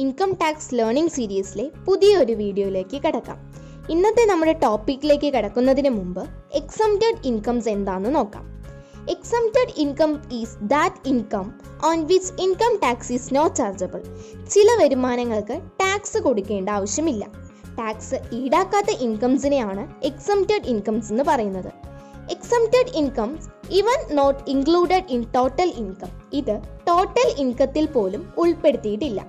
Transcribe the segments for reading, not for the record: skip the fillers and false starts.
Income tax learning സീരീസിലെ പുതിയൊരു വീഡിയോയിലേക്ക് കടക്കാം. ഇന്നത്തെ നമ്മുടെ ടോപ്പിക്കിലേക്ക് കടക്കുന്നതിന് മുമ്പ് എക്സംപ്റ്റഡ് ഇൻകംസ് എന്താണെന്ന് നോക്കാം. Exempted income is that income on which income tax is not chargeable. ചില വരുമാനങ്ങൾക്ക് ടാക്സ് കൊടുക്കേണ്ട ആവശ്യമില്ല. ടാക്സ് ഈടാക്കാത്ത ഇൻകംസിനെയാണ് എക്സംപ്റ്റഡ് ഇൻകംസ് എന്ന് പറയുന്നത്. Exempted incomes even not included in total income. ഇത് ടോട്ടൽ ഇൻകത്തിൽ പോലും ഉൾപ്പെടുത്തിയിട്ടില്ല.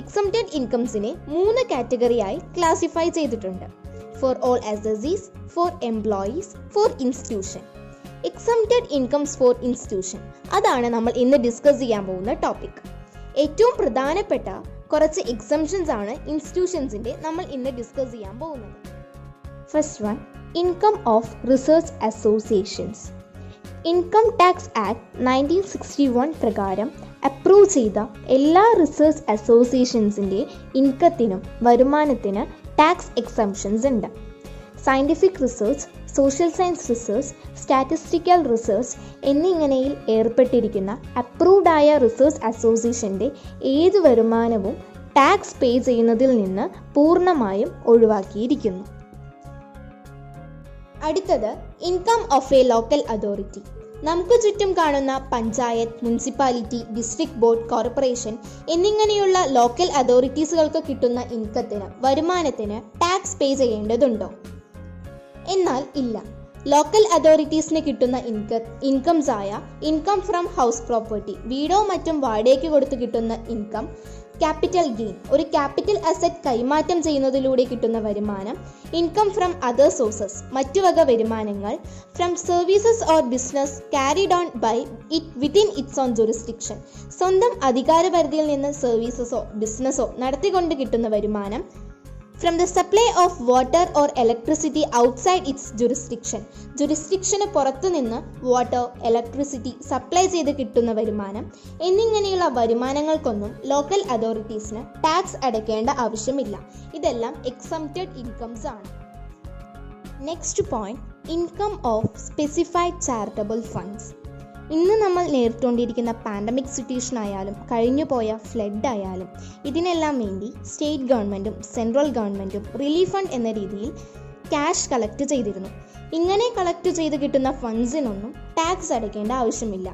എക്സംപ്റ്റഡ് ഇൻകംസിനെ 3 കാറ്റഗറിയായി ക്ലാസിഫൈ ചെയ്തിട്ടുണ്ട്: for all assessees, for employees, for institution. Exempted incomes for institution, അതാണ് നമ്മൾ ഇന്ന് ഡിസ്കസ് ചെയ്യാൻ പോകുന്ന ടോപ്പിക്. ഏറ്റവും പ്രധാനപ്പെട്ട കുറച്ച് എക്സംഷൻസ് ആണ് ഇൻസ്റ്റിറ്റ്യൂഷൻസിന്റെ നമ്മൾ ഇന്ന് ഡിസ്കസ് ചെയ്യാൻ പോകുന്നത്. First one, income of research associations. Income tax act 1961 പ്രകാരം അപ്രൂവ് ചെയ്ത എല്ലാ റിസർച്ച് അസോസിയേഷൻസിൻ്റെ ഇൻകത്തിനും വരുമാനത്തിന് ടാക്സ് എക്സംഷൻസ് ഉണ്ട്. Scientific research, social science research, statistical research എന്നിങ്ങനെയിൽ ഏർപ്പെട്ടിരിക്കുന്ന അപ്രൂവ്ഡ് ആയ റിസർച്ച് അസോസിയേഷൻ്റെ ഏത് വരുമാനവും ടാക്സ് പേ ചെയ്യുന്നതിൽ നിന്ന് പൂർണ്ണമായും ഒഴിവാക്കിയിരിക്കുന്നു. അടുത്തത്, income of A local authority. നമുക്ക് ചുറ്റും കാണുന്ന panchayat, municipality, district board, corporation എന്നിങ്ങനെയുള്ള ലോക്കൽ അതോറിറ്റീസുകൾക്ക് കിട്ടുന്ന ഇൻകത്തിന്, വരുമാനത്തിന് ടാക്സ് പേ ചെയ്യേണ്ടതുണ്ടോ? എന്നാൽ ഇല്ല. ലോക്കൽ അതോറിറ്റീസിന് കിട്ടുന്ന ഇൻകംസ് ആയ ഇൻകം ഫ്രം ഹൗസ് പ്രോപ്പർട്ടി, വീടോ മറ്റും വാടകയ്ക്ക് കൊടുത്ത് കിട്ടുന്ന ഇൻകം, ക്യാപിറ്റൽ ഗെയിൻ, ഒരു ക്യാപിറ്റൽ അസറ്റ് കൈമാറ്റം ചെയ്യുന്നതിലൂടെ കിട്ടുന്ന വരുമാനം, ഇൻകം ഫ്രം അതർ സോഴ്സസ്, മറ്റു വക വരുമാനങ്ങൾ, from services or business carried on by it within its own jurisdiction, സ്വന്തം അധികാരപരിധിയിൽ നിന്ന് സർവീസസോ ബിസിനസ്സോ നടത്തിക്കൊണ്ട് കിട്ടുന്ന വരുമാനം, from the supply of water or electricity outside its jurisdiction, ജുറിസ്ഡിക്ഷന് പുറത്തുനിന്ന് വാട്ടർ, ഇലക്ട്രിസിറ്റി സപ്ലൈ ചെയ്ത് കിട്ടുന്ന വരുമാനം എന്നിങ്ങനെയുള്ള വരുമാനങ്ങൾക്കൊന്നും ലോക്കൽ അതോറിറ്റീസിന് ടാക്സ് അടയ്ക്കേണ്ട ആവശ്യമില്ല. ഇതെല്ലാം എക്സംപ്റ്റഡ് ഇൻകംസ് ആണ്. Next point, income of specified charitable funds. ഇന്ന് നമ്മൾ നേരിട്ടുകൊണ്ടിരിക്കുന്ന പാൻഡമിക് സിറ്റുവേഷൻ ആയാലും കഴിഞ്ഞുപോയ ഫ്ലഡ് ആയാലും ഇതിനെല്ലാം വേണ്ടി സ്റ്റേറ്റ് ഗവൺമെൻറ്റും സെൻട്രൽ ഗവൺമെൻറ്റും റിലീഫ് ഫണ്ട് എന്ന രീതിയിൽ ക്യാഷ് കളക്ട് ചെയ്തിരുന്നു. ഇങ്ങനെ കളക്ട് ചെയ്ത് കിട്ടുന്ന ഫണ്ട്സിനൊന്നും ടാക്സ് അടയ്ക്കേണ്ട ആവശ്യമില്ല.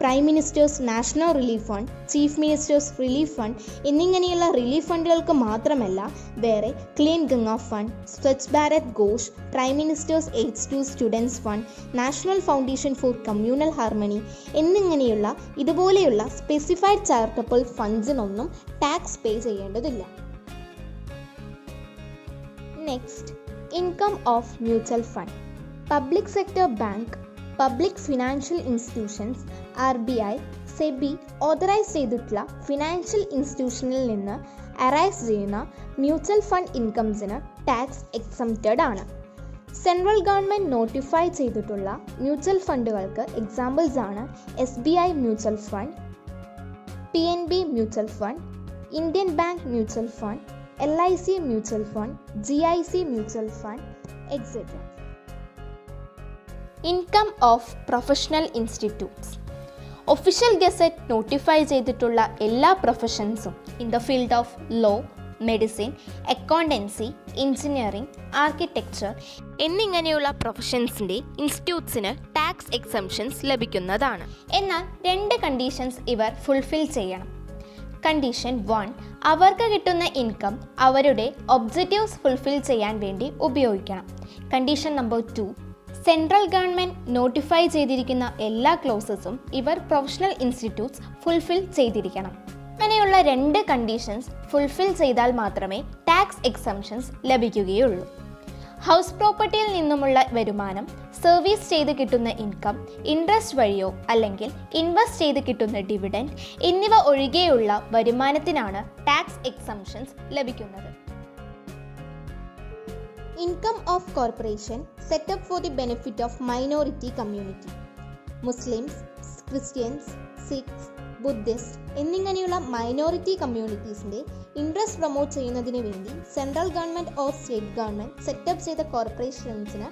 Prime ministers national relief fund, chief ministers relief fund എന്നിങ്ങനെയുള്ള റിലീഫ് ഫണ്ടുകൾക്ക് മാത്രമല്ല, വേറെ clean Ganga fund, Swachh Bharat Kosh, prime ministers aids to students fund, national foundation for communal harmony എന്നിങ്ങനെയുള്ള ഇതുപോലെയുള്ള സ്പെസിഫൈഡ് ചാരിറ്റബിൾ ഫണ്ട്സിനൊന്നും ടാക്സ് പേ ചെയ്യേണ്ടതില്ല. Next, income of mutual fund. Public sector bank, public financial institutions, RBI, SEBI authorise ചെയ്തിട്ടുള്ള financial ഇൻസ്റ്റിറ്റ്യൂഷനിൽ നിന്ന് arise ചെയ്യുന്ന mutual fund ഇൻകംസിന് tax exempted ആണ്. സെൻട്രൽ ഗവൺമെൻറ് നോട്ടിഫൈ ചെയ്തിട്ടുള്ള മ്യൂച്വൽ ഫണ്ടുകൾക്ക് എക്സാമ്പിൾസ് ആണ് SBI mutual fund, PNB mutual fund, Indian Bank mutual fund, LIC mutual fund, GIC mutual fund, etcetera. Income of professional institutes. Official gazette notify ചെയ്തിട്ടുള്ള എല്ലാ പ്രൊഫഷൻസും in the field of law, medicine, accountancy, engineering, architecture എന്നിങ്ങനെയുള്ള പ്രൊഫഷൻസിൻ്റെ ഇൻസ്റ്റിറ്റ്യൂട്ട്സിന് tax exemptions ലഭിക്കുന്നതാണ്. എന്നാൽ 2 conditions ഇവർ fulfil ചെയ്യണം. Condition 1, അവർക്ക് കിട്ടുന്ന ഇൻകം അവരുടെ ഒബ്ജക്റ്റീവ്സ് ഫുൾഫിൽ ചെയ്യാൻ വേണ്ടി ഉപയോഗിക്കണം. Condition number 2, central government notify ചെയ്തിരിക്കുന്ന എല്ലാ ക്ലോസസും ഇവർ പ്രൊഫഷണൽ ഇൻസ്റ്റിറ്റ്യൂട്ട്സ് ഫുൾഫിൽ ചെയ്തിരിക്കണം. അങ്ങനെയുള്ള 2 കണ്ടീഷൻസ് ഫുൾഫിൽ ചെയ്താൽ മാത്രമേ ടാക്സ് എക്സംഷൻസ് ലഭിക്കുകയുള്ളൂ. ഹൗസ് പ്രോപ്പർട്ടിയിൽ നിന്നുമുള്ള വരുമാനം, സർവീസ് ചെയ്ത് കിട്ടുന്ന ഇൻകം, ഇൻട്രസ്റ്റ് വഴിയോ അല്ലെങ്കിൽ ഇൻവെസ്റ്റ് ചെയ്ത് കിട്ടുന്ന ഡിവിഡൻഡ് എന്നിവ ഒഴികെയുള്ള വരുമാനത്തിനാണ് ടാക്സ് എക്സംഷൻസ് ലഭിക്കുന്നത്. Income of corporation setup for the benefit of minority community. Muslims, Christians, Sikhs, Buddhist എന്നിങ്ങനെയുള്ള മൈനോറിറ്റി കമ്മ്യൂണിറ്റീസിൻ്റെ ഇൻട്രസ്റ്റ് പ്രൊമോട്ട് ചെയ്യുന്നതിന് വേണ്ടി central government or state government setup ചെയ്ത കോർപ്പറേഷൻസിന്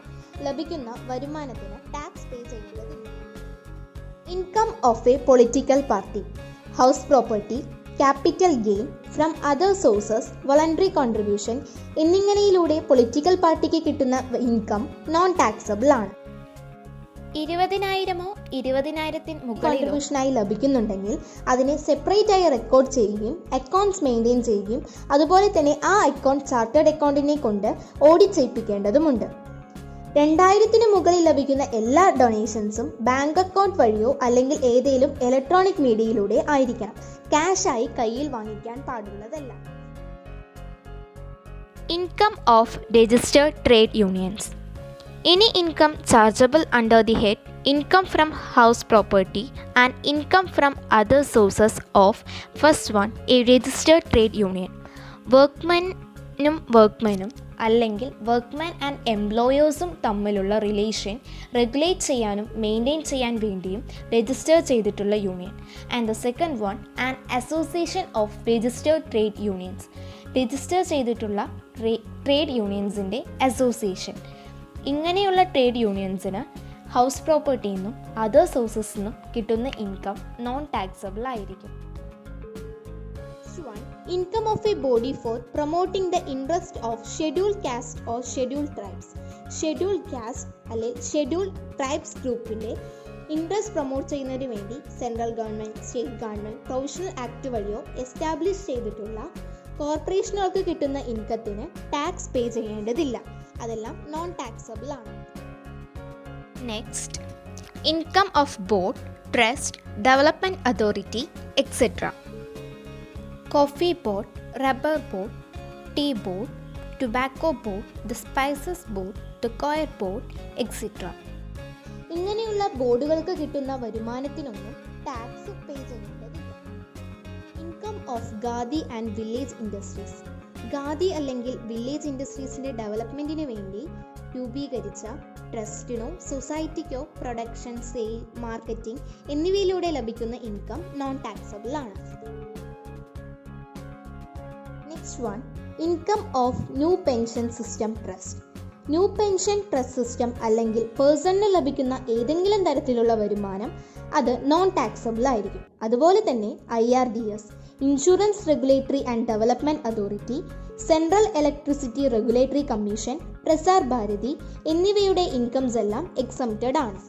ലഭിക്കുന്ന വരുമാനത്തിന് ടാക്സ് പേ ചെയ്യേണ്ടതില്ല. Income of a political party. House property, capital gain from other sources, voluntary contribution എന്നിങ്ങനെയിലൂടെ പൊളിറ്റിക്കൽ പാർട്ടിക്ക് കിട്ടുന്ന ഇൻകം നോൺ ടാക്സബിൾ ആണ്. 20,000 20,000 മുകളിലോ കോൺട്രിബ്യൂഷനായി ലഭിക്കുന്നുണ്ടെങ്കിൽ അതിനെ സെപ്പറേറ്റ് ആയി റെക്കോർഡ് ചെയ്യുകയും അക്കൗണ്ട്സ് മെയിൻറ്റെയിൻ ചെയ്യുകയും അതുപോലെ തന്നെ ആ അക്കൗണ്ട് ചാർട്ടേഡ് അക്കൗണ്ടിനെ കൊണ്ട് ഓഡിറ്റ് ചെയ്യിപ്പിക്കേണ്ടതുമുണ്ട്. 2,000 മുകളിൽ ലഭിക്കുന്ന എല്ലാ ഡൊണേഷൻസും ബാങ്ക് അക്കൗണ്ട് വഴിയോ അല്ലെങ്കിൽ ഏതെങ്കിലും ഇലക്ട്രോണിക് മീഡിയയിലൂടെ ആയിരിക്കണം. ക്യാഷായി കയ്യിൽ വാങ്ങിക്കാൻ പാടുള്ളതല്ല. Income of registered trade unions. Any income chargeable under the head income from house property and income from other sources of first one a registered trade union. വർക്ക്മാനും അല്ലെങ്കിൽ വർക്ക്മാൻ ആൻഡ് എംപ്ലോയേഴ്സും തമ്മിലുള്ള റിലേഷൻ റെഗുലേറ്റ് ചെയ്യാനും maintain ചെയ്യാൻ വേണ്ടിയും register ചെയ്തിട്ടുള്ള union. And the second one an association of registered trade unions. Register ചെയ്തിട്ടുള്ള trade യൂണിയൻസിൻ്റെ association. ഇങ്ങനെയുള്ള trade യൂണിയൻസിന് house പ്രോപ്പർട്ടിയിൽ നിന്നും other സോഴ്സസിൽ നിന്നും കിട്ടുന്ന ഇൻകം നോൺ ടാക്സബിൾ ആയിരിക്കും. Income of a body for promoting the interest of scheduled caste or scheduled tribes. Scheduled caste അല്ലെങ്കിൽ scheduled tribes ഗ്രൂപ്പിൻ്റെ interest promote ചെയ്യുന്നതിന് വേണ്ടി central government, state government provisional act വഴിയോ establish ചെയ്തിട്ടുള്ള കോർപ്പറേഷനുകൾക്ക് കിട്ടുന്ന ഇൻകത്തിന് ടാക്സ് പേ ചെയ്യേണ്ടതില്ല. അതെല്ലാം നോൺ ടാക്സബിൾ ആണ്. Next, income of board, trust, development authority etcetera. Coffee board, rubber board, tea board, tobacco board, the spices board, the coir board etcetera. ഇങ്ങനെയുള്ള ബോർഡുകൾക്ക് കിട്ടുന്ന വരുമാനത്തിനൊന്നും ടാക്സ് പേ ചെയ്യേണ്ടതില്ല. Income of Khadi and village industries. Khadi അല്ലെങ്കിൽ village ഇൻഡസ്ട്രീസിൻ്റെ ഡെവലപ്മെൻറ്റിന് വേണ്ടി രൂപീകരിച്ച ട്രസ്റ്റിനോ സൊസൈറ്റിക്കോ പ്രൊഡക്ഷൻ, സെയിൽ, മാർക്കറ്റിംഗ് എന്നിവയിലൂടെ ലഭിക്കുന്ന ഇൻകം നോൺ ടാക്സബിൾ ആണ്. Next one, income of new pension system trust. New pension trust system അല്ലെങ്കിൽ പേഴ്സണിന് ലഭിക്കുന്ന ഏതെങ്കിലും തരത്തിലുള്ള വരുമാനം അത് നോൺ ടാക്സബിൾ ആയിരിക്കും. അതുപോലെ തന്നെ IRDS, insurance regulatory and development authority, central electricity regulatory commission, Prasar Bharati എന്നിവയുടെ ഇൻകംസ് എല്ലാം എക്സംപ്റ്റഡ് ആണ്.